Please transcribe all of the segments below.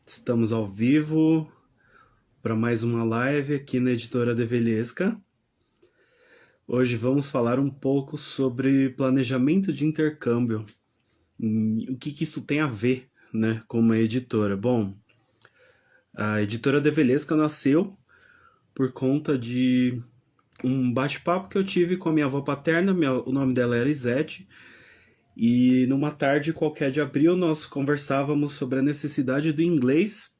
Estamos ao vivo para mais uma live aqui na Editora Develhesca. Hoje vamos falar um pouco sobre planejamento de intercâmbio. O que isso tem a ver, né, com uma editora? Bom, a Editora Develhesca nasceu por conta de um bate-papo que eu tive com a minha avó paterna, o nome dela era Isete, e numa tarde qualquer de abril nós conversávamos sobre a necessidade do inglês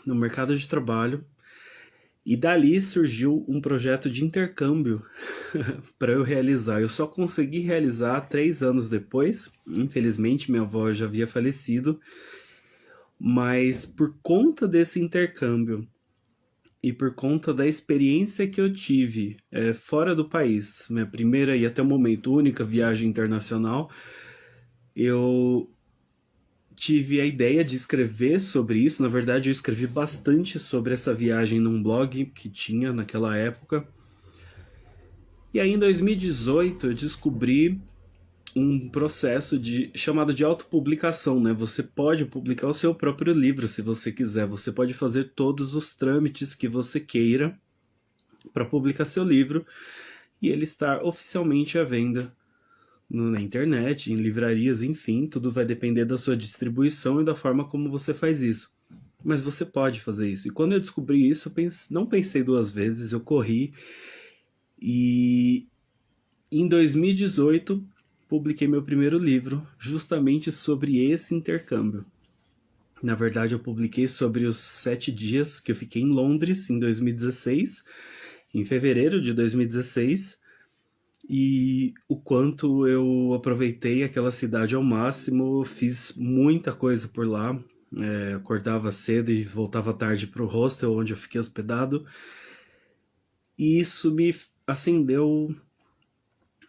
no mercado de trabalho. E dali surgiu um projeto de intercâmbio para eu realizar. Eu só consegui realizar 3 anos depois. Infelizmente, minha avó já havia falecido. Mas por conta desse intercâmbio e por conta da experiência que eu tive fora do país, minha primeira e até o momento única viagem internacional, eu tive a ideia de escrever sobre isso. Na verdade, eu escrevi bastante sobre essa viagem num blog que tinha naquela época. E aí, em 2018, eu descobri um processo chamado de autopublicação, né? Você pode publicar o seu próprio livro se você quiser. Você pode fazer todos os trâmites que você queira para publicar seu livro e ele estar oficialmente à venda na internet, em livrarias, enfim, tudo vai depender da sua distribuição e da forma como você faz isso. Mas você pode fazer isso. E quando eu descobri isso, eu não pensei duas vezes, eu corri e em 2018 publiquei meu primeiro livro justamente sobre esse intercâmbio. Na verdade, eu publiquei sobre os 7 dias que eu fiquei em Londres em 2016, em fevereiro de 2016, e o quanto eu aproveitei aquela cidade ao máximo, fiz muita coisa por lá, acordava cedo e voltava tarde para o hostel onde eu fiquei hospedado, e isso me acendeu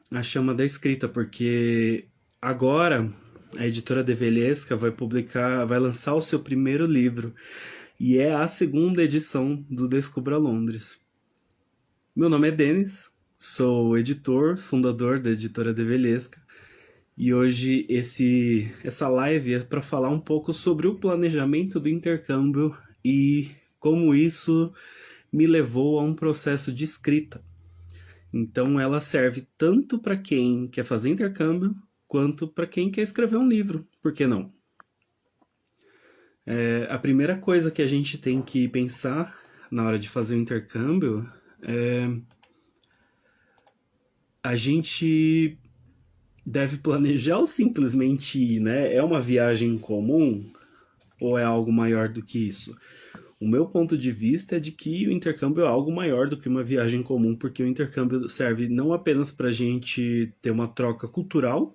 a chama da escrita, porque agora a editora Develhesca vai lançar o seu primeiro livro, e é a segunda edição do Descubra Londres. Meu nome é Denis, sou editor, fundador da editora Develhesca, e hoje essa live é para falar um pouco sobre o planejamento do intercâmbio e como isso me levou a um processo de escrita. Então ela serve tanto para quem quer fazer intercâmbio, quanto para quem quer escrever um livro, por que não? A primeira coisa que a gente tem que pensar na hora de fazer o intercâmbio é a gente deve planejar ou simplesmente ir, né? É uma viagem comum ou é algo maior do que isso? O meu ponto de vista é de que o intercâmbio é algo maior do que uma viagem comum, porque o intercâmbio serve não apenas para a gente ter uma troca cultural,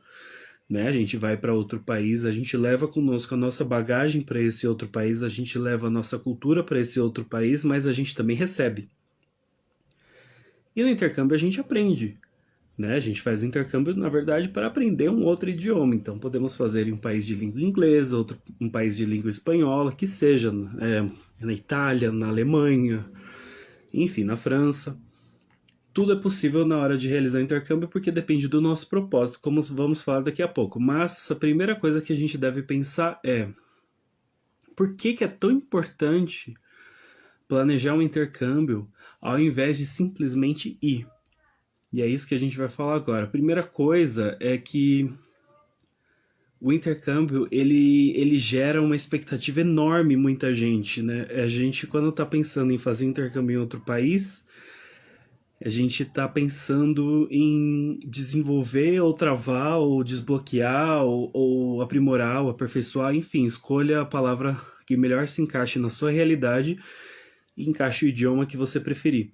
né? A gente vai para outro país, a gente leva conosco a nossa bagagem para esse outro país, a gente leva a nossa cultura para esse outro país, mas a gente também recebe. E no intercâmbio a gente aprende, né? A gente faz intercâmbio, na verdade, para aprender um outro idioma. Então, podemos fazer em um país de língua inglesa, um país de língua espanhola, que seja na Itália, na Alemanha, enfim, na França. Tudo é possível na hora de realizar o intercâmbio porque depende do nosso propósito, como vamos falar daqui a pouco. Mas a primeira coisa que a gente deve pensar é: por que é tão importante planejar um intercâmbio ao invés de simplesmente ir? E é isso que a gente vai falar agora. A primeira coisa é que o intercâmbio, ele gera uma expectativa enorme em muita gente, né? A gente, quando está pensando em fazer intercâmbio em outro país, a gente está pensando em desenvolver ou travar ou desbloquear ou aprimorar ou aperfeiçoar, enfim, escolha a palavra que melhor se encaixe na sua realidade e encaixe o idioma que você preferir.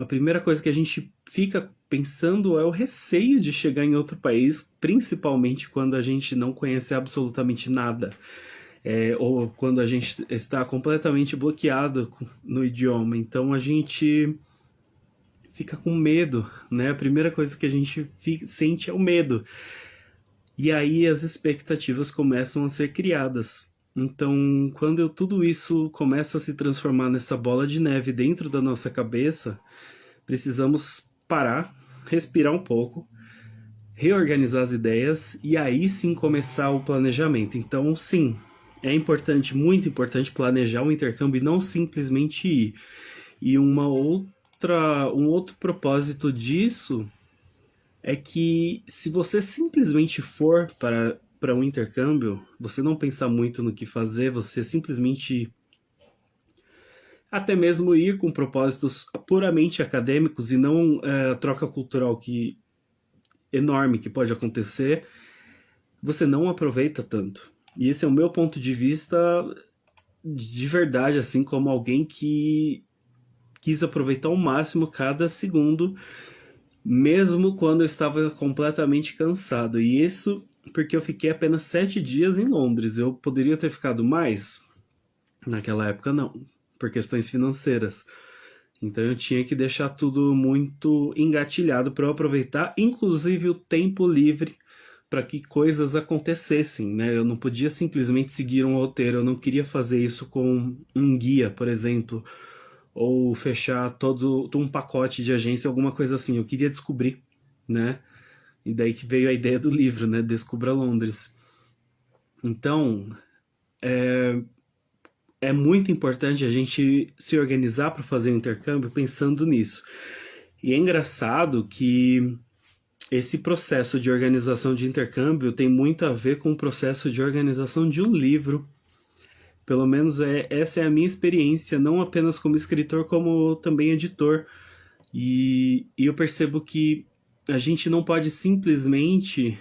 A primeira coisa que a gente fica pensando é o receio de chegar em outro país, principalmente quando a gente não conhece absolutamente nada, ou quando a gente está completamente bloqueado no idioma. Então a gente fica com medo, né? A primeira coisa que a gente sente é o medo. E aí as expectativas começam a ser criadas. Então, quando tudo isso começa a se transformar nessa bola de neve dentro da nossa cabeça, precisamos parar, respirar um pouco, reorganizar as ideias e aí sim começar o planejamento. Então, sim, é importante, muito importante planejar o intercâmbio e não simplesmente ir. E um outro propósito disso é que se você simplesmente for para um intercâmbio, você não pensar muito no que fazer, você simplesmente até mesmo ir com propósitos puramente acadêmicos e não a troca cultural que enorme que pode acontecer, você não aproveita tanto. E esse é o meu ponto de vista de verdade, assim, como alguém que quis aproveitar ao máximo cada segundo, mesmo quando eu estava completamente cansado. E isso porque eu fiquei apenas 7 dias em Londres. Eu poderia ter ficado mais? Naquela época, não, por questões financeiras. Então eu tinha que deixar tudo muito engatilhado para eu aproveitar, inclusive o tempo livre para que coisas acontecessem, né? Eu não podia simplesmente seguir um roteiro, eu não queria fazer isso com um guia, por exemplo, ou fechar todo um pacote de agência, alguma coisa assim. Eu queria descobrir, né? E daí que veio a ideia do livro, né? Descubra Londres. Então, é muito importante a gente se organizar para fazer um intercâmbio pensando nisso. E é engraçado que esse processo de organização de intercâmbio tem muito a ver com o processo de organização de um livro. Pelo menos essa é a minha experiência, não apenas como escritor, como também editor. E eu percebo que a gente não pode simplesmente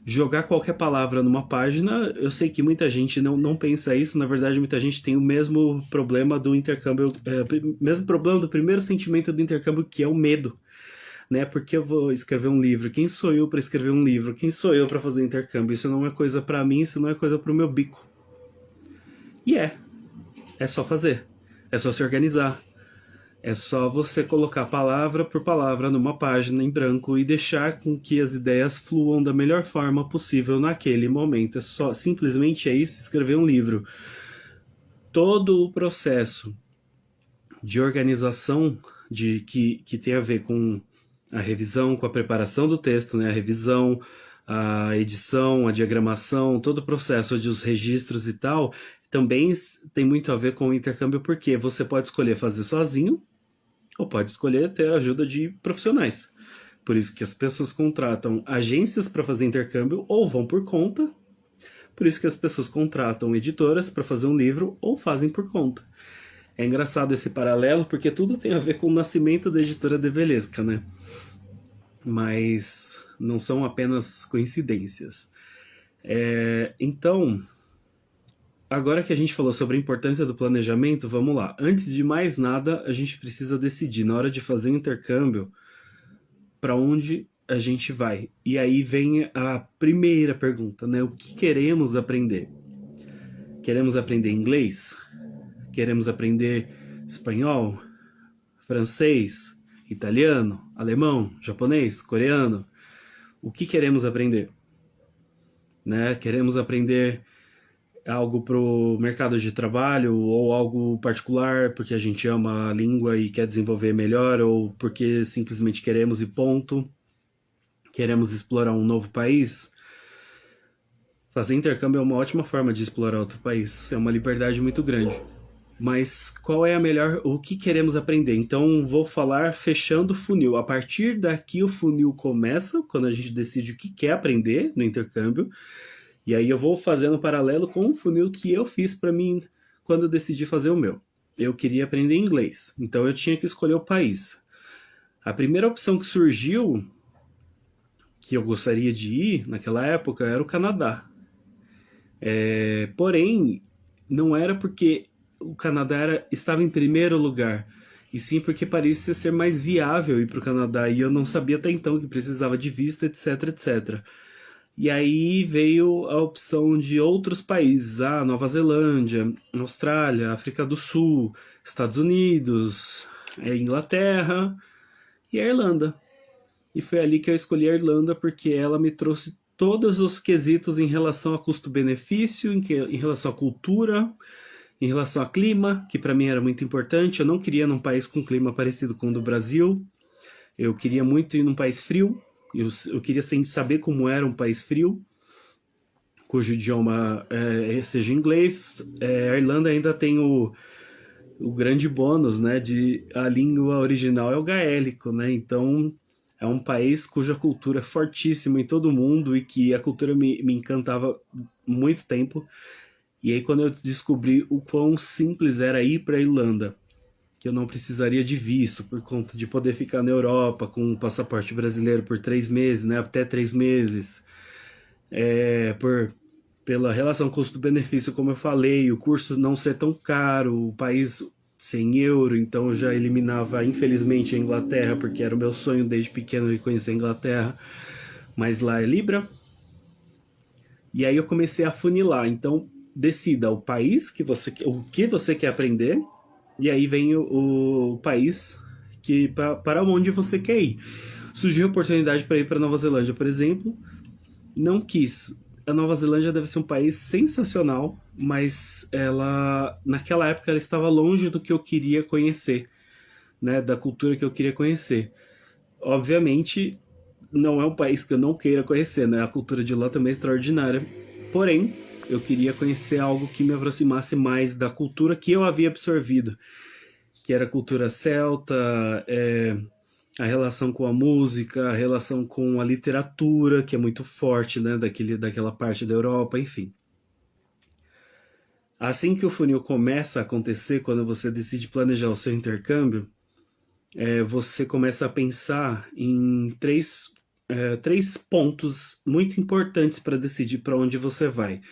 jogar qualquer palavra numa página. Eu sei que muita gente não pensa isso, na verdade muita gente tem o mesmo problema do intercâmbio, mesmo problema do primeiro sentimento do intercâmbio, que é o medo, né? Porque eu vou escrever um livro? Quem sou eu para escrever um livro? Quem sou eu para fazer intercâmbio? Isso não é coisa para mim, isso não é coisa para o meu bico. E é só fazer, é só se organizar. É só você colocar palavra por palavra numa página em branco e deixar com que as ideias fluam da melhor forma possível naquele momento. É só, simplesmente é isso, escrever um livro. Todo o processo de organização que tem a ver com a revisão, com a preparação do texto, né? A revisão, a edição, a diagramação, todo o processo de os registros e tal, também tem muito a ver com o intercâmbio, porque você pode escolher fazer sozinho, ou pode escolher ter a ajuda de profissionais. Por isso que as pessoas contratam agências para fazer intercâmbio ou vão por conta. Por isso que as pessoas contratam editoras para fazer um livro ou fazem por conta. É engraçado esse paralelo porque tudo tem a ver com o nascimento da editora Develesca, né? Mas não são apenas coincidências. Então, agora que a gente falou sobre a importância do planejamento, vamos lá. Antes de mais nada, a gente precisa decidir, na hora de fazer o intercâmbio, para onde a gente vai. E aí vem a primeira pergunta, né? O que queremos aprender? Queremos aprender inglês? Queremos aprender espanhol? Francês? Italiano? Alemão? Japonês? Coreano? O que queremos aprender? Né? Queremos aprender algo para o mercado de trabalho ou algo particular porque a gente ama a língua e quer desenvolver melhor, ou porque simplesmente queremos e ponto. Queremos explorar um novo país. Fazer intercâmbio é uma ótima forma de explorar outro país, é uma liberdade muito grande. Mas qual é a melhor, o que queremos aprender? Então vou falar fechando o funil. A partir daqui o funil começa, quando a gente decide o que quer aprender no intercâmbio. E aí eu vou fazendo um paralelo com o funil que eu fiz para mim quando eu decidi fazer o meu. Eu queria aprender inglês, então eu tinha que escolher o país. A primeira opção que surgiu, que eu gostaria de ir naquela época, era o Canadá. Porém, não era porque o Canadá estava em primeiro lugar, e sim porque parecia ser mais viável ir para o Canadá, e eu não sabia até então que precisava de visto, etc, etc. E aí veio a opção de outros países, Nova Zelândia, Austrália, África do Sul, Estados Unidos, Inglaterra e a Irlanda. E foi ali que eu escolhi a Irlanda porque ela me trouxe todos os quesitos em relação a custo-benefício, em relação à cultura, em relação ao clima, que para mim era muito importante. Eu não queria num país com clima parecido com o do Brasil. Eu queria muito ir num país frio. Eu queria saber como era um país frio, cujo idioma seja inglês. A Irlanda ainda tem o grande bônus, né, de a língua original é o gaélico, né? Então é um país cuja cultura é fortíssima em todo mundo e que a cultura me encantava muito tempo. E aí quando eu descobri o quão simples era ir para a Irlanda, que eu não precisaria de visto por conta de poder ficar na Europa com um passaporte brasileiro por 3 meses, né, até 3 meses, por pela relação custo-benefício, como eu falei, o curso não ser tão caro, o país sem euro, então eu já eliminava, infelizmente, a Inglaterra, porque era o meu sonho desde pequeno de conhecer a Inglaterra, mas lá é Libra. E aí eu comecei a funilar, então decida o país o que você quer aprender, e aí vem o país para onde você quer ir. Surgiu a oportunidade para ir para Nova Zelândia, por exemplo, não quis. A Nova Zelândia deve ser um país sensacional, mas ela naquela época ela estava longe do que eu queria conhecer, né, da cultura que eu queria conhecer. Obviamente, não é um país que eu não queira conhecer, né? A cultura de lá também é extraordinária. Porém, eu queria conhecer algo que me aproximasse mais da cultura que eu havia absorvido, que era a cultura celta, a relação com a música, a relação com a literatura, que é muito forte, né, daquela parte da Europa, enfim. Assim que o funil começa a acontecer, quando você decide planejar o seu intercâmbio, você começa a pensar em três pontos muito importantes para decidir para onde você vai,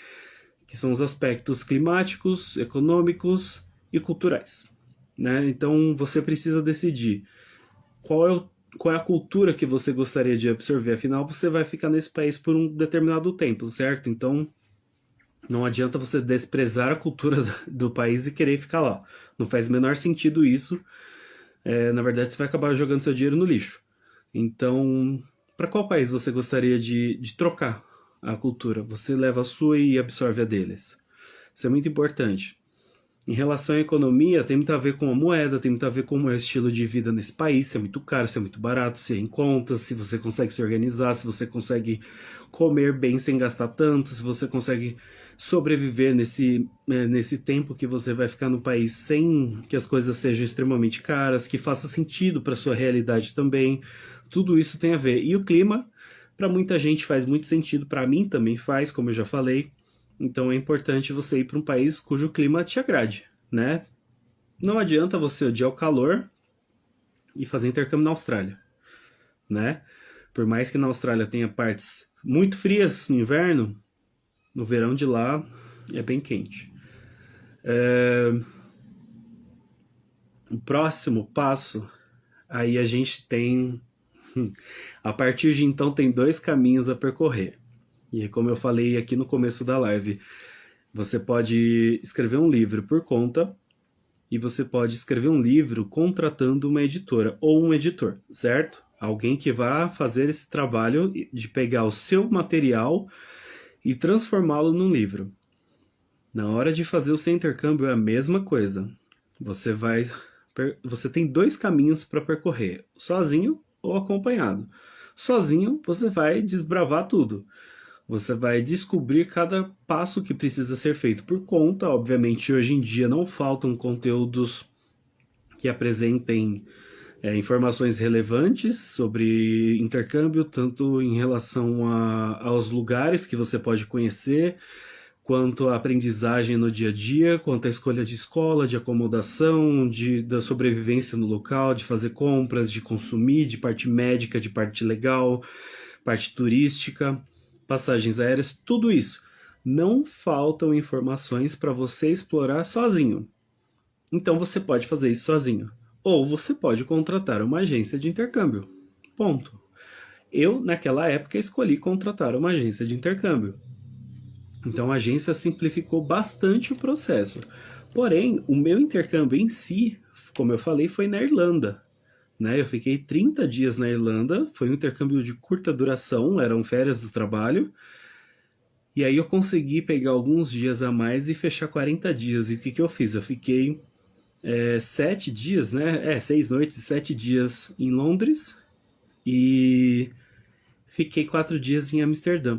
que são os aspectos climáticos, econômicos e culturais. Né? Então você precisa decidir qual é a cultura que você gostaria de absorver. Afinal, você vai ficar nesse país por um determinado tempo, certo? Então, não adianta você desprezar a cultura do país e querer ficar lá. Não faz o menor sentido isso. Na verdade, você vai acabar jogando seu dinheiro no lixo. Então, para qual país você gostaria de trocar a cultura? Você leva a sua e absorve a deles. Isso é muito importante. Em relação à economia, tem muito a ver com a moeda, tem muito a ver com o estilo de vida nesse país, se é muito caro, se é muito barato, se é em conta, se você consegue se organizar, se você consegue comer bem sem gastar tanto, se você consegue sobreviver nesse tempo que você vai ficar no país sem que as coisas sejam extremamente caras, que faça sentido para sua realidade também. Tudo isso tem a ver. E o clima, para muita gente faz muito sentido, para mim também faz, como eu já falei. Então é importante você ir para um país cujo clima te agrade, né? Não adianta você odiar o calor e fazer intercâmbio na Austrália, né? Por mais que na Austrália tenha partes muito frias no inverno, no verão de lá é bem quente. O próximo passo, aí a gente tem... A partir de então tem 2 caminhos a percorrer. E como eu falei aqui no começo da live, você pode escrever um livro por conta e você pode escrever um livro contratando uma editora ou um editor, certo? Alguém que vá fazer esse trabalho de pegar o seu material e transformá-lo num livro. Na hora de fazer o seu intercâmbio é a mesma coisa. Você tem 2 caminhos para percorrer, sozinho ou acompanhado. Sozinho, você vai desbravar tudo. Você vai descobrir cada passo que precisa ser feito por conta. Obviamente, hoje em dia não faltam conteúdos que apresentem informações relevantes sobre intercâmbio, tanto em relação aos lugares que você pode conhecer, quanto à aprendizagem no dia a dia, quanto à escolha de escola, de acomodação, da sobrevivência no local, de fazer compras, de consumir, de parte médica, de parte legal, parte turística, passagens aéreas, tudo isso. Não faltam informações para você explorar sozinho. Então você pode fazer isso sozinho. Ou você pode contratar uma agência de intercâmbio. Ponto. Eu, naquela época, escolhi contratar uma agência de intercâmbio. Então a agência simplificou bastante o processo. Porém, o meu intercâmbio em si, como eu falei, foi na Irlanda. Né? Eu fiquei 30 dias na Irlanda, foi um intercâmbio de curta duração, eram férias do trabalho. E aí eu consegui pegar alguns dias a mais e fechar 40 dias. E o que eu fiz? Eu fiquei 7 dias, né? 6 noites e 7 dias em Londres e fiquei 4 dias em Amsterdã.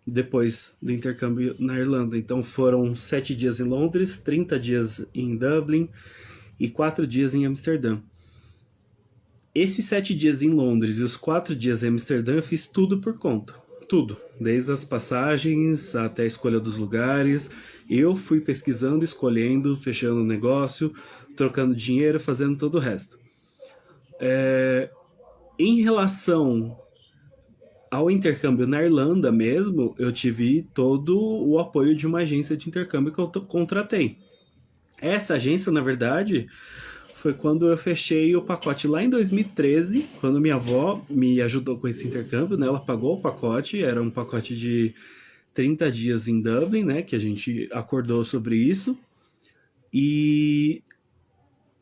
depois do intercâmbio na Irlanda. Então foram 7 dias em Londres, 30 dias em Dublin e 4 dias em Amsterdã. Esses 7 dias em Londres e os 4 dias em Amsterdã eu fiz tudo por conta. Tudo. Desde as passagens até a escolha dos lugares. Eu fui pesquisando, escolhendo, fechando o negócio, trocando dinheiro, fazendo todo o resto. Em relação ao intercâmbio na Irlanda mesmo, eu tive todo o apoio de uma agência de intercâmbio que eu contratei. Essa agência, na verdade, foi quando eu fechei o pacote lá em 2013, quando minha avó me ajudou com esse intercâmbio, né? Ela pagou o pacote, era um pacote de 30 dias em Dublin, né? Que a gente acordou sobre isso. E,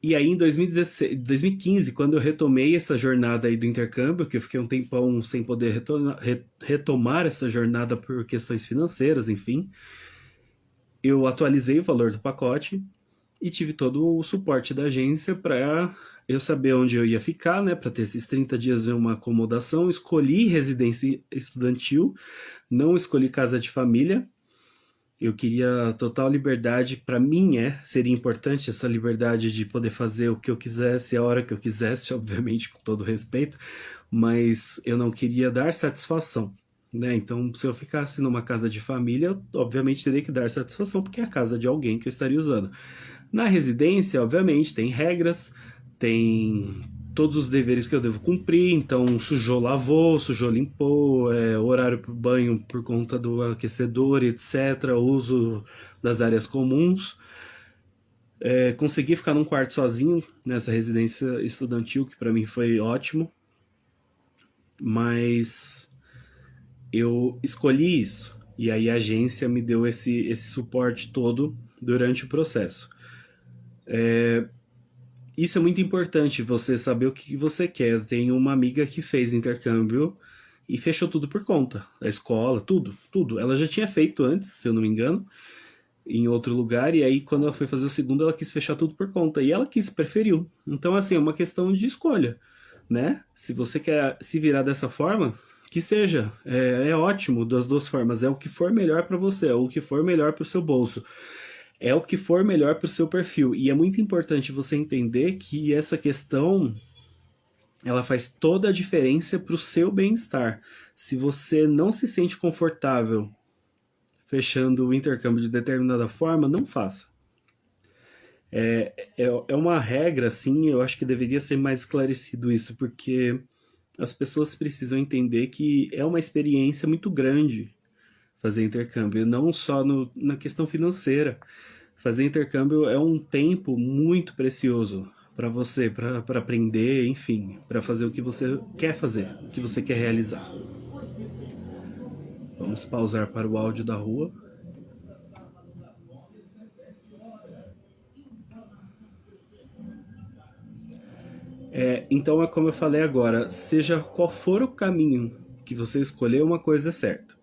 e aí em 2016, 2015, quando eu retomei essa jornada aí do intercâmbio, que eu fiquei um tempão sem poder retomar essa jornada por questões financeiras, enfim, eu atualizei o valor do pacote e tive todo o suporte da agência para eu saber onde eu ia ficar, né, para ter esses 30 dias de uma acomodação. Escolhi residência estudantil, não escolhi casa de família. Eu queria total liberdade. Para mim seria importante essa liberdade de poder fazer o que eu quisesse, a hora que eu quisesse, obviamente com todo respeito, mas eu não queria dar satisfação. Né? Então, se eu ficasse numa casa de família, eu, obviamente teria que dar satisfação, porque é a casa de alguém que eu estaria usando. Na residência, obviamente, tem regras, tem todos os deveres que eu devo cumprir, então sujou, lavou, sujou, limpou, horário para o banho por conta do aquecedor, etc., uso das áreas comuns. Consegui ficar num quarto sozinho nessa residência estudantil, que para mim foi ótimo, mas eu escolhi isso, e aí a agência me deu esse suporte todo durante o processo. Isso é muito importante, você saber o que você quer. Eu tenho uma amiga que fez intercâmbio e fechou tudo por conta. A escola, tudo, tudo. Ela já tinha feito antes, se eu não me engano, em outro lugar, e aí quando ela foi fazer o segundo, ela quis fechar tudo por conta. E ela quis, preferiu. Então, assim, é uma questão de escolha, né? Se você quer se virar dessa forma, que seja. É ótimo das duas formas. É o que for melhor para você, é o que for melhor para o seu bolso, é o que for melhor para o seu perfil. E é muito importante você entender que essa questão ela faz toda a diferença para o seu bem-estar. Se você não se sente confortável fechando o intercâmbio de determinada forma, não faça. É uma regra, assim, eu acho que deveria ser mais esclarecido isso, porque as pessoas precisam entender que é uma experiência muito grande fazer intercâmbio, não só na questão financeira. Fazer intercâmbio é um tempo muito precioso para você, para aprender, enfim, para fazer o que você quer fazer, o que você quer realizar. Vamos pausar para o áudio da rua. Então é como eu falei agora, seja qual for o caminho que você escolher, uma coisa é certa.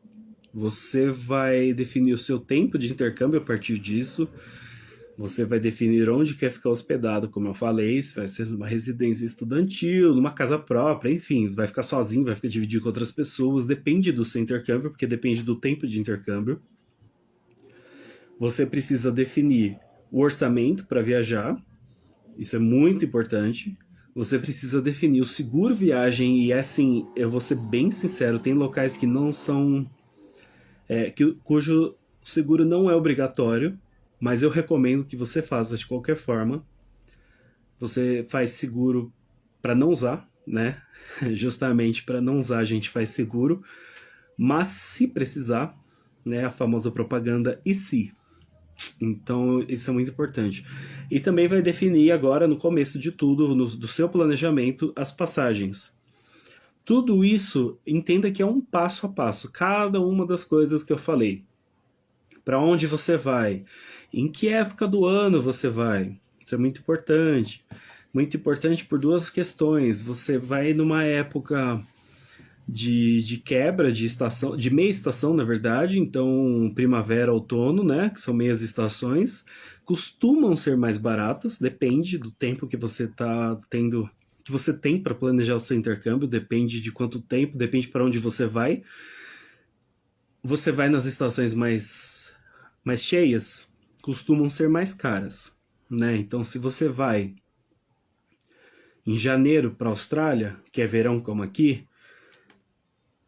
Você vai definir o seu tempo de intercâmbio a partir disso. Você vai definir onde quer ficar hospedado, como eu falei, se vai ser numa residência estudantil, numa casa própria, enfim, vai ficar sozinho, vai ficar dividido com outras pessoas, depende do seu intercâmbio, porque depende do tempo de intercâmbio. Você precisa definir o orçamento para viajar, isso é muito importante. Você precisa definir o seguro viagem, e assim, eu vou ser bem sincero, tem locais que não são cujo seguro não é obrigatório, mas eu recomendo que você faça de qualquer forma. Você faz seguro para não usar, né? Justamente para não usar a gente faz seguro, mas se precisar, né? A famosa propaganda e se. Então isso é muito importante. E também vai definir agora no começo de tudo, do seu planejamento, as passagens. Tudo isso, entenda que é um passo a passo, cada uma das coisas que eu falei. Para onde você vai? Em que época do ano você vai? Isso é muito importante. Muito importante por duas questões. Você vai numa época de quebra de estação, de meia estação, na verdade, então primavera, outono, né, que são meias estações, costumam ser mais baratas, depende do tempo que você tá tendo, que você tem para planejar o seu intercâmbio, depende de quanto tempo, depende para onde você vai. você vai nas estações mais cheias, costumam ser mais caras, né? Então, se você vai em janeiro para a Austrália, que é verão como aqui,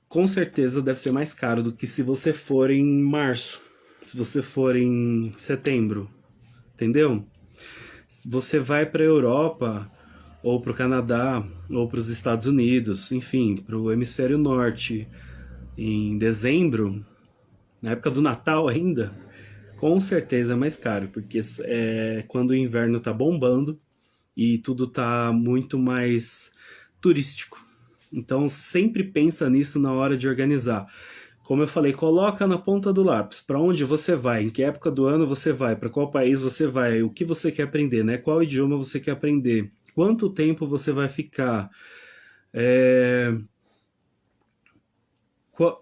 com certeza deve ser mais caro do que se você for em março, se você for em setembro, entendeu? Se você vai para a Europa, ou para o Canadá, ou para os Estados Unidos, enfim, para o hemisfério norte, em dezembro, na época do Natal ainda, com certeza é mais caro, porque é quando o inverno tá bombando e tudo tá muito mais turístico. Então sempre pensa nisso na hora de organizar. Como eu falei, coloca na ponta do lápis para onde você vai, em que época do ano você vai, para qual país você vai, o que você quer aprender, né? Qual idioma você quer aprender, quanto tempo você vai ficar,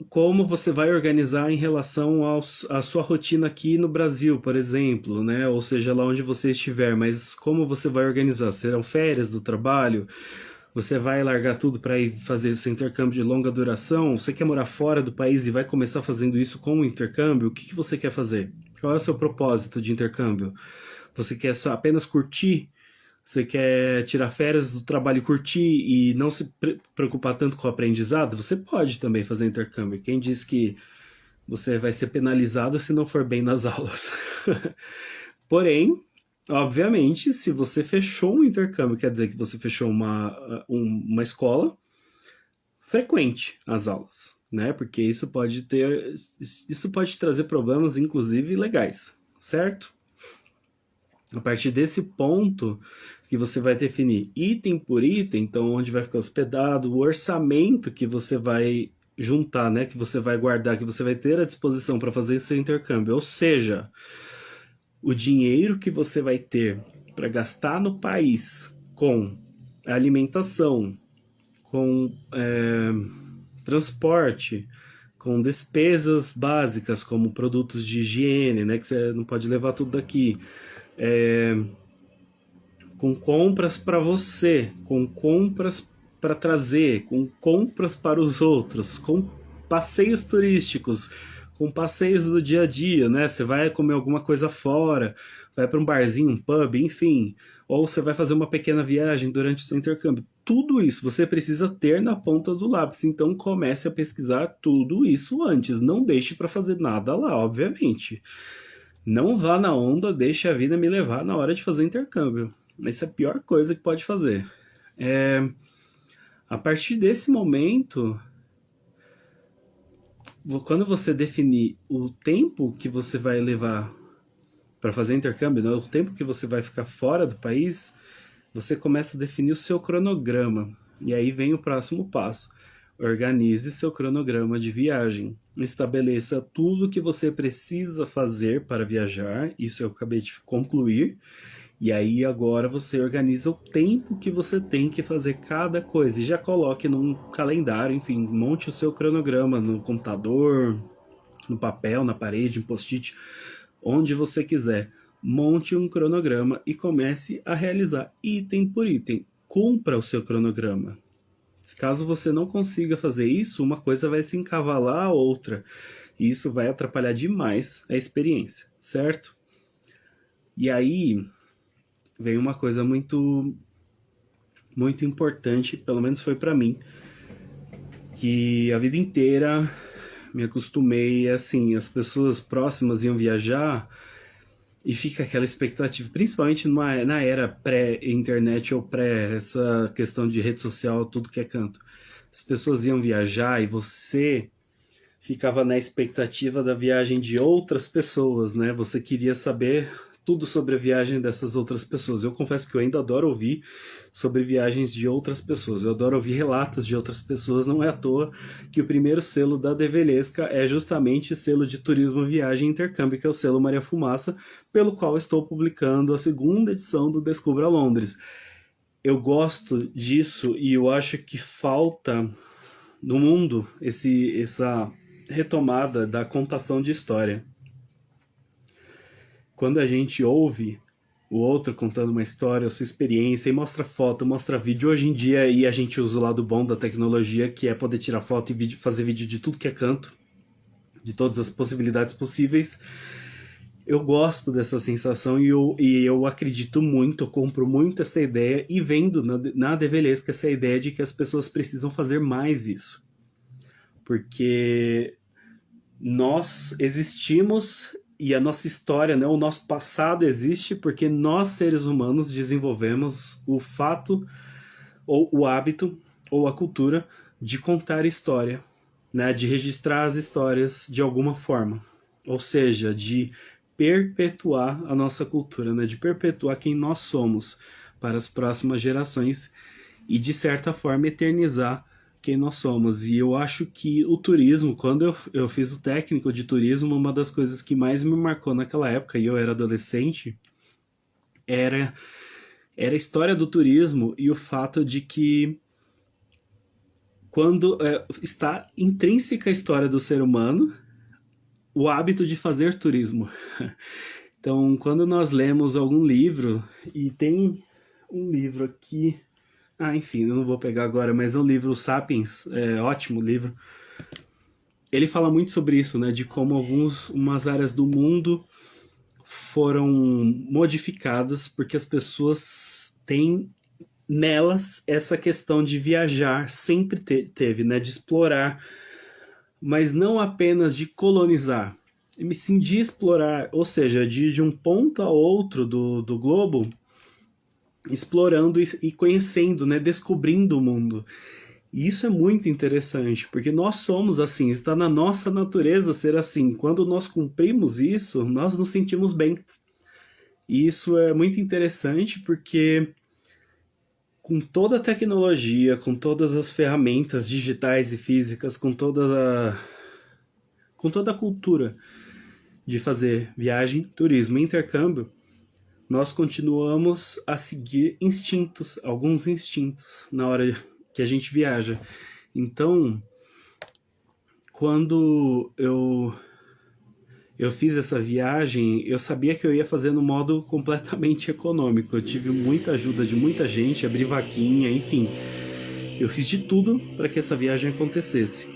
como você vai organizar em relação à sua rotina aqui no Brasil, por exemplo, né? Ou seja, lá onde você estiver, mas como você vai organizar? Serão férias do trabalho? Você vai largar tudo para ir fazer esse intercâmbio de longa duração? Você quer morar fora do país e vai começar fazendo isso com o intercâmbio? O que você quer fazer? Qual é o seu propósito de intercâmbio? Você quer só apenas curtir? Você quer tirar férias do trabalho e curtir e não se preocupar tanto com o aprendizado? Você pode também fazer intercâmbio. Quem diz que você vai ser penalizado se não for bem nas aulas? Porém, obviamente, se você fechou um intercâmbio, quer dizer que você fechou uma escola, frequente as aulas, né? Porque isso pode trazer problemas, inclusive legais, certo? A partir desse ponto que você vai definir item por item, então onde vai ficar hospedado, o orçamento que você vai juntar, né, que você vai guardar, que você vai ter à disposição para fazer esse intercâmbio, ou seja, o dinheiro que você vai ter para gastar no país com alimentação, com transporte, com despesas básicas como produtos de higiene, né, que você não pode levar tudo daqui, com compras para você, com compras para trazer, com compras para os outros, com passeios turísticos, com passeios do dia a dia, né? Você vai comer alguma coisa fora, vai para um barzinho, um pub, enfim, ou você vai fazer uma pequena viagem durante o seu intercâmbio. Tudo isso você precisa ter na ponta do lápis, então comece a pesquisar tudo isso antes, não deixe para fazer nada lá, obviamente. Não vá na onda, deixe a vida me levar na hora de fazer intercâmbio. Essa é a pior coisa que pode fazer. A partir desse momento, quando você definir o tempo que você vai levar para fazer intercâmbio, né, o tempo que você vai ficar fora do país, você começa a definir o seu cronograma. E aí vem o próximo passo. Organize seu cronograma de viagem. Estabeleça tudo o que você precisa fazer para viajar. Isso eu acabei de concluir. E aí agora você organiza o tempo que você tem que fazer cada coisa. E já coloque num calendário, enfim, monte o seu cronograma no computador, no papel, na parede, em post-it, onde você quiser. Monte um cronograma e comece a realizar item por item. Cumpra o seu cronograma. Caso você não consiga fazer isso, uma coisa vai se encavalar a outra. E isso vai atrapalhar demais a experiência, certo? E aí vem uma coisa muito importante, pelo menos foi para mim, que a vida inteira me acostumei, assim, as pessoas próximas iam viajar e fica aquela expectativa, principalmente na era pré-internet ou pré essa questão de rede social, tudo que é canto. As pessoas iam viajar e você ficava na expectativa da viagem de outras pessoas, né? Você queria saber tudo sobre a viagem dessas outras pessoas. Eu confesso que eu ainda adoro ouvir sobre viagens de outras pessoas. Eu adoro ouvir relatos de outras pessoas. Não é à toa que o primeiro selo da Develesca é justamente o selo de turismo, viagem e intercâmbio, que é o selo Maria Fumaça, pelo qual estou publicando a segunda edição do Descubra Londres. Eu gosto disso e eu acho que falta no mundo essa retomada da contação de história. Quando a gente ouve o outro contando uma história, a sua experiência, e mostra foto, mostra vídeo, hoje em dia aí a gente usa o lado bom da tecnologia, que é poder tirar foto e fazer vídeo de tudo que é canto. de todas as possibilidades possíveis. Eu gosto dessa sensação e eu acredito muito, eu compro muito essa ideia e vendo na Develesca essa ideia de que as pessoas precisam fazer mais isso. Porque nós existimos e a nossa história, né, o nosso passado existe porque nós, seres humanos, desenvolvemos o fato ou o hábito ou a cultura de contar história, né, de registrar as histórias de alguma forma. Ou seja, de perpetuar a nossa cultura, né, de perpetuar quem nós somos para as próximas gerações e, de certa forma, eternizar quem nós somos. E eu acho que o turismo, quando eu fiz o técnico de turismo, uma das coisas que mais me marcou naquela época, e eu era adolescente, era a história do turismo e o fato de que quando está intrínseca a história do ser humano, o hábito de fazer turismo. Então, quando nós lemos algum livro, e tem um livro aqui, enfim, eu não vou pegar agora, mas é um livro, Sapiens, ótimo livro. Ele fala muito sobre isso, né, de como umas áreas do mundo foram modificadas porque as pessoas têm nelas essa questão de viajar, sempre teve, né, de explorar, mas não apenas de colonizar, e sim de explorar, ou seja, de ir de um ponto a outro do globo, explorando e conhecendo, né, descobrindo o mundo. E isso é muito interessante, porque nós somos assim, está na nossa natureza ser assim. Quando nós cumprimos isso, nós nos sentimos bem. E isso é muito interessante porque com toda a tecnologia, com todas as ferramentas digitais e físicas, com toda a cultura de fazer viagem, turismo e intercâmbio, nós continuamos a seguir instintos, alguns instintos, na hora que a gente viaja. Então, quando eu fiz essa viagem, eu sabia que eu ia fazer no modo completamente econômico. Eu tive muita ajuda de muita gente, abri vaquinha, enfim. Eu fiz de tudo para que essa viagem acontecesse.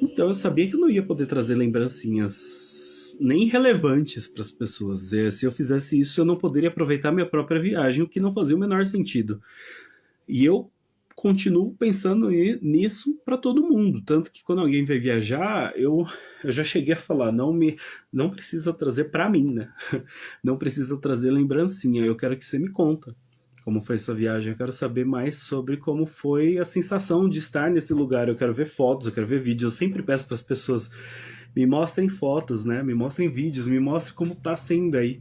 Então eu sabia que eu não ia poder trazer lembrancinhas nem relevantes para as pessoas. Se eu fizesse isso, eu não poderia aproveitar minha própria viagem, o que não fazia o menor sentido. E eu continuo pensando nisso para todo mundo, tanto que quando alguém vai viajar, eu já cheguei a falar, não precisa trazer para mim, né? Não precisa trazer lembrancinha, eu quero que você me conta como foi sua viagem, eu quero saber mais sobre como foi a sensação de estar nesse lugar, eu quero ver fotos, eu quero ver vídeos, eu sempre peço para as pessoas, me mostrem fotos, né? Me mostrem vídeos, me mostrem como tá sendo aí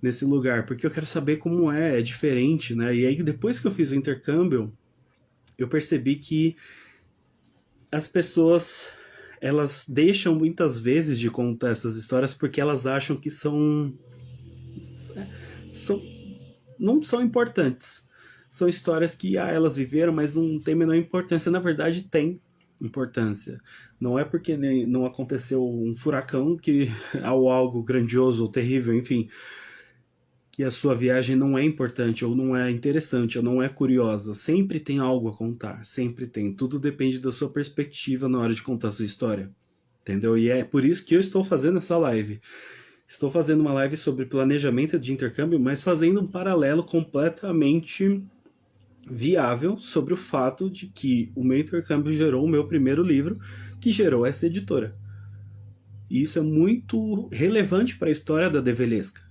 nesse lugar, porque eu quero saber como é diferente, né? E aí depois que eu fiz o intercâmbio, eu percebi que as pessoas, elas deixam muitas vezes de contar essas histórias porque elas acham que não são importantes. São histórias que elas viveram, mas não tem a menor importância. Na verdade, tem importância. Não é porque não aconteceu um furacão ou algo grandioso ou terrível, enfim, que a sua viagem não é importante, ou não é interessante, ou não é curiosa. Sempre tem algo a contar, sempre tem. Tudo depende da sua perspectiva na hora de contar a sua história. Entendeu? E é por isso que eu estou fazendo essa live. Estou fazendo uma live sobre planejamento de intercâmbio, mas fazendo um paralelo completamente viável sobre o fato de que o meu intercâmbio gerou o meu primeiro livro, que gerou essa editora. E isso é muito relevante para a história da Develesca.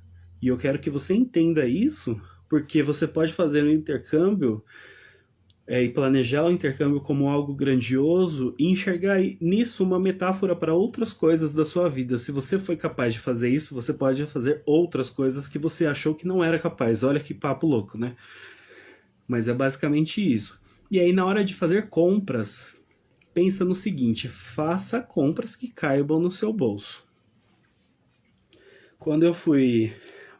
E eu quero que você entenda isso, porque você pode fazer um intercâmbio e planejar o intercâmbio como algo grandioso e enxergar nisso uma metáfora para outras coisas da sua vida. Se você foi capaz de fazer isso, você pode fazer outras coisas que você achou que não era capaz. Olha que papo louco, né? Mas é basicamente isso. E aí, na hora de fazer compras, pensa no seguinte: faça compras que caibam no seu bolso. Quando eu fui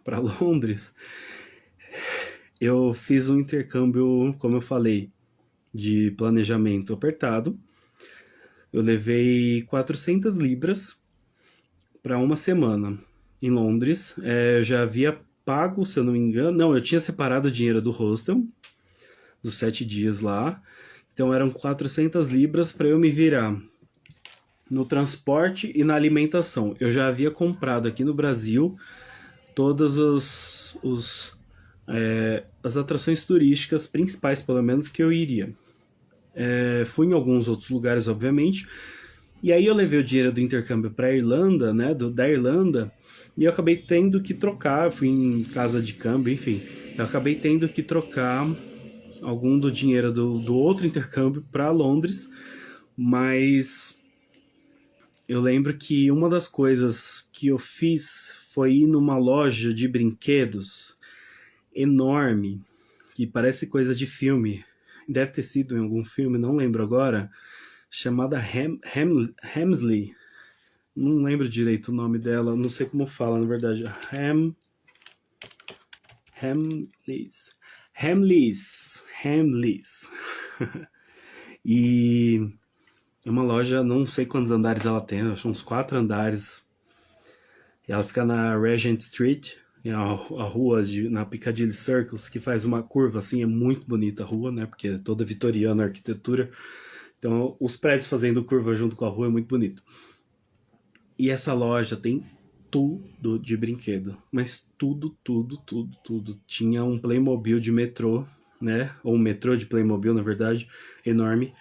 para Londres, eu fiz um intercâmbio, como eu falei, de planejamento apertado. Eu levei 400 libras para uma semana em Londres. Eu já havia pago, se eu não me engano, não, eu tinha separado o dinheiro do hostel, dos 7 dias lá. Então eram 400 libras para eu me virar no transporte e na alimentação. Eu já havia comprado aqui no Brasil todas as atrações turísticas principais, pelo menos, que eu iria. Fui em alguns outros lugares, obviamente, e aí eu levei o dinheiro do intercâmbio para a Irlanda, né, da Irlanda, e eu acabei tendo que trocar, fui em casa de câmbio, enfim, eu acabei tendo que trocar algum do dinheiro do outro intercâmbio para Londres, mas eu lembro que uma das coisas que eu fiz foi ir numa loja de brinquedos enorme, que parece coisa de filme. Deve ter sido em algum filme, não lembro agora, chamada Hamsley. Não lembro direito o nome dela, não sei como fala, na verdade. Hamleys. Hamleys. E é uma loja, não sei quantos andares ela tem, acho uns 4 andares. Ela fica na Regent Street, a rua na Piccadilly Circus, que faz uma curva assim, é muito bonita a rua, né? Porque é toda vitoriana a arquitetura. Então, os prédios fazendo curva junto com a rua é muito bonito. E essa loja tem tudo de brinquedo, mas tudo, tudo, tudo, tudo. Tinha um Playmobil de metrô, né? Ou um metrô de Playmobil, na verdade, enorme.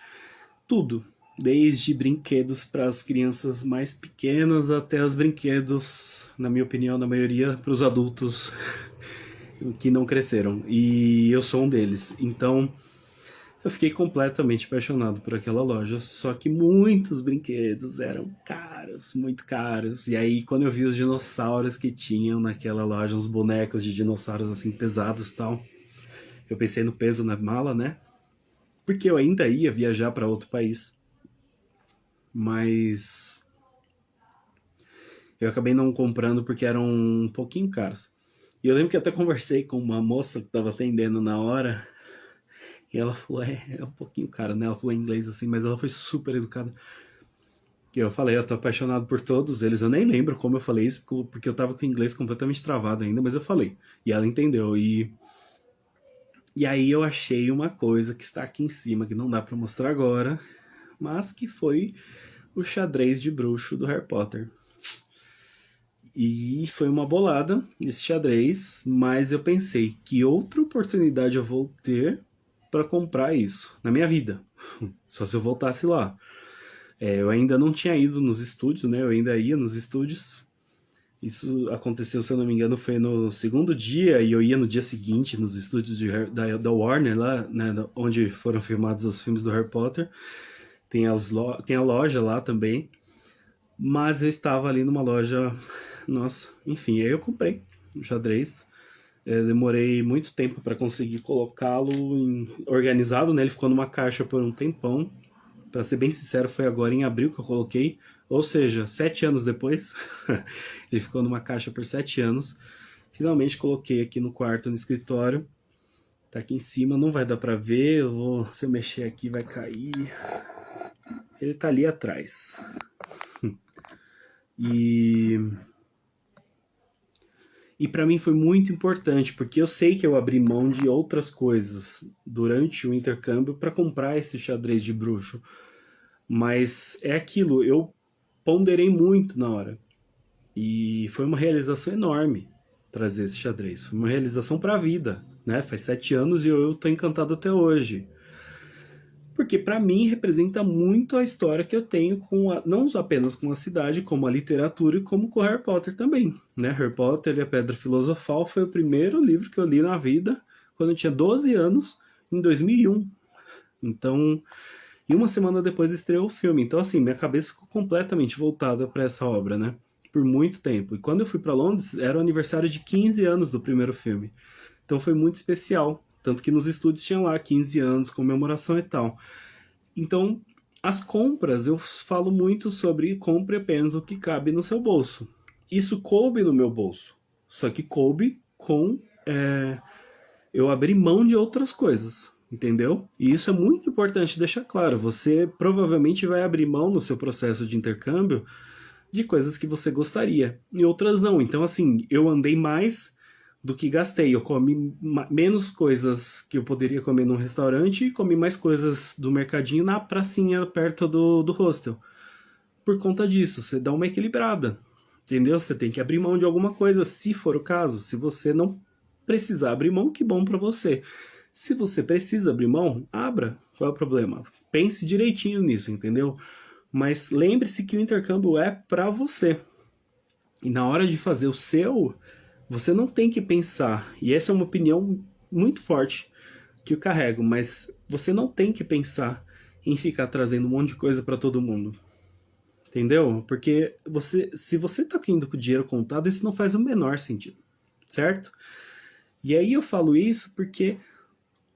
Tudo, desde brinquedos para as crianças mais pequenas até os brinquedos, na minha opinião, na maioria, para os adultos que não cresceram. E eu sou um deles. Então, eu fiquei completamente apaixonado por aquela loja, só que muitos brinquedos eram caros, muito caros. E aí, quando eu vi os dinossauros que tinham naquela loja, uns bonecos de dinossauros assim pesados e tal, eu pensei no peso na mala, né? Porque eu ainda ia viajar para outro país. Mas eu acabei não comprando porque eram um pouquinho caros. E eu lembro que até conversei com uma moça que estava atendendo na hora, e ela falou, é um pouquinho caro, né? Ela falou em inglês assim, mas ela foi super educada. E eu falei, eu tô apaixonado por todos eles. Eu nem lembro como eu falei isso, porque eu tava com o inglês completamente travado ainda, mas eu falei. E ela entendeu. E aí eu achei uma coisa que está aqui em cima, que não dá para mostrar agora, mas que foi o xadrez de bruxo do Harry Potter. E foi uma bolada esse xadrez, mas eu pensei que outra oportunidade eu vou ter para comprar isso na minha vida. Só se eu voltasse lá. Eu ainda não tinha ido nos estúdios, né? Eu ainda ia nos estúdios. Isso aconteceu, se eu não me engano, foi no segundo dia e eu ia no dia seguinte nos estúdios da Warner, lá, né? Onde foram filmados os filmes do Harry Potter. Tem a loja lá também. Mas eu estava ali numa loja. Nossa, enfim, aí eu comprei o xadrez. Demorei muito tempo para conseguir colocá-lo organizado, né? Ele ficou numa caixa por um tempão. Para ser bem sincero, foi agora em abril que eu coloquei. Ou seja, 7 anos depois. Ele ficou numa caixa por 7 anos. Finalmente coloquei aqui no quarto, no escritório. Tá aqui em cima, não vai dar para ver. Se eu mexer aqui vai cair. Ele tá ali atrás. E para mim foi muito importante, porque eu sei que eu abri mão de outras coisas durante o intercâmbio para comprar esse xadrez de bruxo. Mas é aquilo, eu ponderei muito na hora. E foi uma realização enorme trazer esse xadrez. Foi uma realização para a vida, né? Faz 7 anos e eu tô encantado até hoje. Porque para mim representa muito a história que eu tenho não apenas com a cidade, como a literatura e como com Harry Potter também, né? Harry Potter e a Pedra Filosofal foi o primeiro livro que eu li na vida quando eu tinha 12 anos, em 2001. Então, e uma semana depois estreou o filme. Então, assim, minha cabeça ficou completamente voltada para essa obra, né? Por muito tempo. E quando eu fui para Londres, era o aniversário de 15 anos do primeiro filme. Então foi muito especial. Tanto que nos estúdios tinha lá 15 anos, comemoração e tal. Então, as compras, eu falo muito sobre compre apenas o que cabe no seu bolso. Isso coube no meu bolso. Só que coube com... eu abri mão de outras coisas. Entendeu? E isso é muito importante deixar claro. Você provavelmente vai abrir mão no seu processo de intercâmbio de coisas que você gostaria e outras não. Então, assim, eu andei mais do que gastei. Eu comi menos coisas que eu poderia comer num restaurante e comi mais coisas do mercadinho na pracinha perto do hostel. por conta disso, você dá uma equilibrada, entendeu? Você tem que abrir mão de alguma coisa, se for o caso. Se você não precisar abrir mão, que bom para você. Se você precisa abrir mão, abra. Qual é o problema? Pense direitinho nisso, entendeu? Mas lembre-se que o intercâmbio é para você. E na hora de fazer o seu, você não tem que pensar. E essa é uma opinião muito forte que eu carrego, mas você não tem que pensar em ficar trazendo um monte de coisa para todo mundo. Entendeu? Porque se você tá indo com o dinheiro contado, isso não faz o menor sentido, certo? E aí eu falo isso porque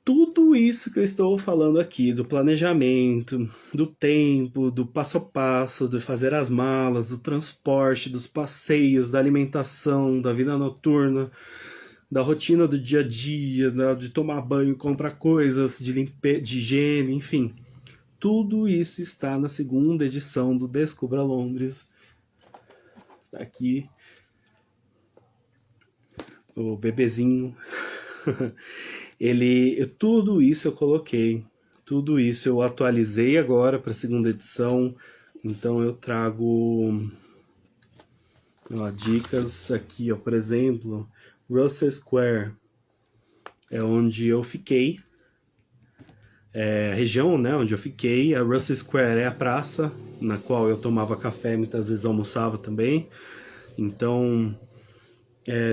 tudo isso que eu estou falando aqui, do planejamento, do tempo, do passo a passo, de fazer as malas, do transporte, dos passeios, da alimentação, da vida noturna, da rotina do dia a dia, de tomar banho, comprar coisas, de higiene, enfim. Tudo isso está na segunda edição do Descubra Londres. Tá aqui o bebezinho. Tudo isso eu coloquei, tudo isso eu atualizei agora para a segunda edição. Então eu trago dicas aqui, por exemplo, Russell Square é onde eu fiquei, a região, né, onde eu fiquei. A Russell Square é a praça na qual eu tomava café, muitas vezes almoçava também. Então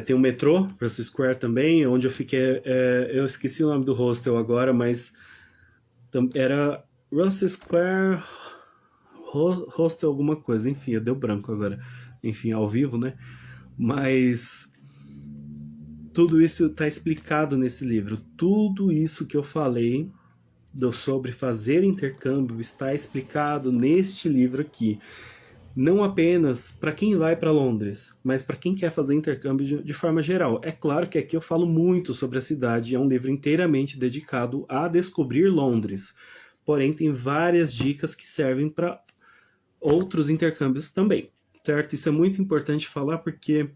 tem o metrô, Russell Square também, onde eu fiquei. Eu esqueci o nome do hostel agora, mas era Russell Square Hostel alguma coisa. Enfim, deu branco agora. Enfim, ao vivo, né? Mas tudo isso está explicado nesse livro. Tudo isso que eu falei sobre fazer intercâmbio está explicado neste livro aqui. Não apenas para quem vai para Londres, mas para quem quer fazer intercâmbio de forma geral. É claro que aqui eu falo muito sobre a cidade, é um livro inteiramente dedicado a descobrir Londres. Porém, tem várias dicas que servem para outros intercâmbios também, certo? Isso é muito importante falar porque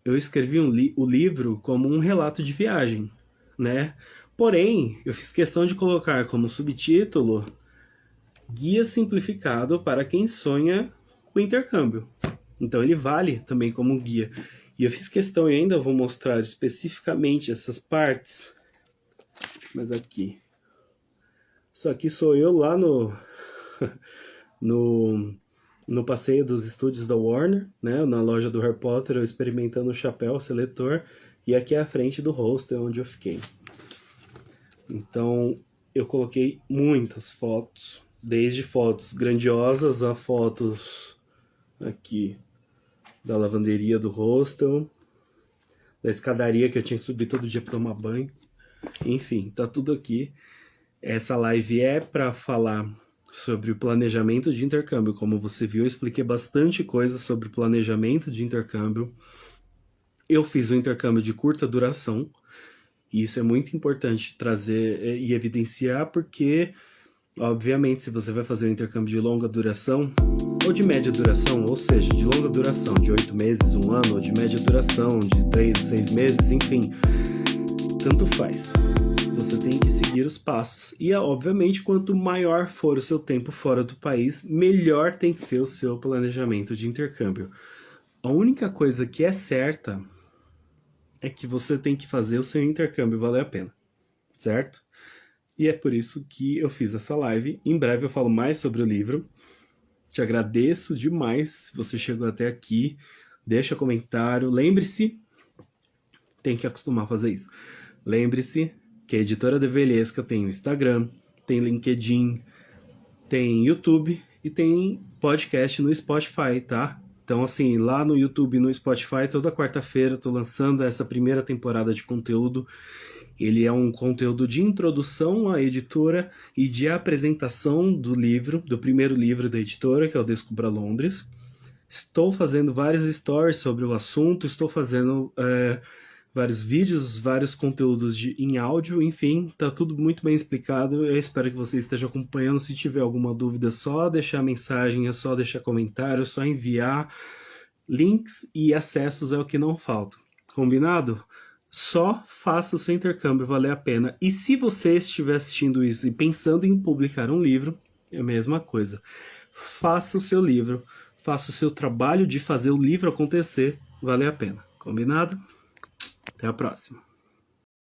eu escrevi o livro como um relato de viagem, né? Porém, eu fiz questão de colocar como subtítulo Guia Simplificado para quem sonha com intercâmbio. Então ele vale também como guia. E eu fiz questão, e ainda vou mostrar especificamente essas partes. Mas aqui. Isso aqui sou eu lá no passeio dos estúdios da Warner, né? Na loja do Harry Potter, eu experimentando o chapéu seletor. E aqui é a frente do hostel onde eu fiquei. Então eu coloquei muitas fotos. Desde fotos grandiosas a fotos aqui da lavanderia do hostel, da escadaria que eu tinha que subir todo dia para tomar banho. Enfim, tá tudo aqui. Essa live é para falar sobre o planejamento de intercâmbio. Como você viu, eu expliquei bastante coisa sobre o planejamento de intercâmbio. Eu fiz um intercâmbio de curta duração, e isso é muito importante trazer e evidenciar, porque obviamente, se você vai fazer um intercâmbio de longa duração, ou de média duração, ou seja, de longa duração, de 8 meses, 1 ano, ou de média duração, de 3, 6 meses, enfim, tanto faz. Você tem que seguir os passos. E, obviamente, quanto maior for o seu tempo fora do país, melhor tem que ser o seu planejamento de intercâmbio. A única coisa que é certa é que você tem que fazer o seu intercâmbio valer a pena, certo? E é por isso que eu fiz essa live. Em breve eu falo mais sobre o livro. Te agradeço demais se você chegou até aqui. Deixa comentário. Lembre-se, tem que acostumar a fazer isso. Lembre-se que a Editora Develhesca tem o Instagram, tem LinkedIn, tem YouTube e tem podcast no Spotify, tá? Então, assim, lá no YouTube e no Spotify, toda quarta-feira eu tô lançando essa primeira temporada de conteúdo. Ele é um conteúdo de introdução à editora e de apresentação do livro, do primeiro livro da editora, que é o Descubra Londres. Estou fazendo vários stories sobre o assunto, estou fazendo vários vídeos, vários conteúdos em áudio, enfim, tá tudo muito bem explicado. Eu espero que você esteja acompanhando. Se tiver alguma dúvida, é só deixar mensagem, é só deixar comentário, é só enviar. Links e acessos é o que não falta. Combinado? Só faça o seu intercâmbio valer a pena. E se você estiver assistindo isso e pensando em publicar um livro, é a mesma coisa. faça o seu livro, faça o seu trabalho de fazer o livro acontecer valer a pena. Combinado? Até a próxima.